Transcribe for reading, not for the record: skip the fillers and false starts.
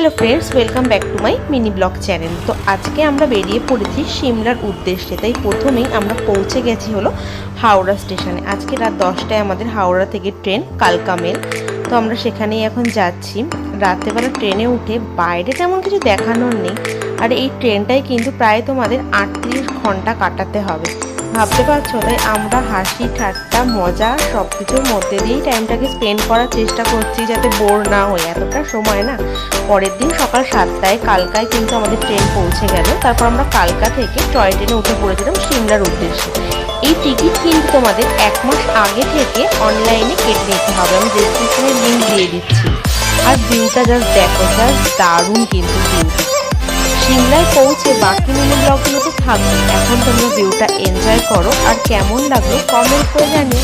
Hello friends, welcome back to my mini blog channel. তো আজকে আমরা বেরিয়ে পড়েছি সিমলার উদ্দেশ্যে। তাই প্রথমেই আমরা পৌঁছে গেছি হলো হাওড়া স্টেশনে। আজকে রাত 10টায় আমাদের হাওড়া থেকে ট্রেন কালকা মেল। তো আমরা সেখানেই এখন যাচ্ছি। রাত্রেবেলা ট্রেনে উঠে বাইরে তেমন কিছু দেখানোর নেই, আর এই ট্রেনটাই কিন্তু প্রায় তোমাদের 38 ঘন্টা কাটাতে হবে, ভাবতে পারছো। তাই আমরা হাসি ঠাট্টা মজা সব কিছুর মধ্যে দিয়েই টাইমটাকে স্পেন্ড করার চেষ্টা করছি, যাতে বোর না হই। এতটা সময় না। পরের দিন সকাল 7টায় কালকায় কিন্তু আমাদের ট্রেন পৌঁছে গেল। তারপর আমরা কালকা থেকে টয় ট্রেনে উঠে পড়েছিলাম সিমলার উদ্দেশ্যে। এই টিকিট কিন্তু তোমাদের 1 মাস আগে থেকে অনলাইনে কেটে নিতে হবে। আমি ডেসক্রিপশনে লিঙ্ক দিয়ে দিচ্ছি। আর ভিউটা জাস্ট দেখো, জাস্ট দারুণ কিন্তু ভিউটা। সিমলায় পৌঁছে বাকি মিনি ব্লগগুলো তো থাকবে। এখন তোমরা ভিউটা এনজয় করো, আর কেমন লাগলো কমেন্ট করে জানিও।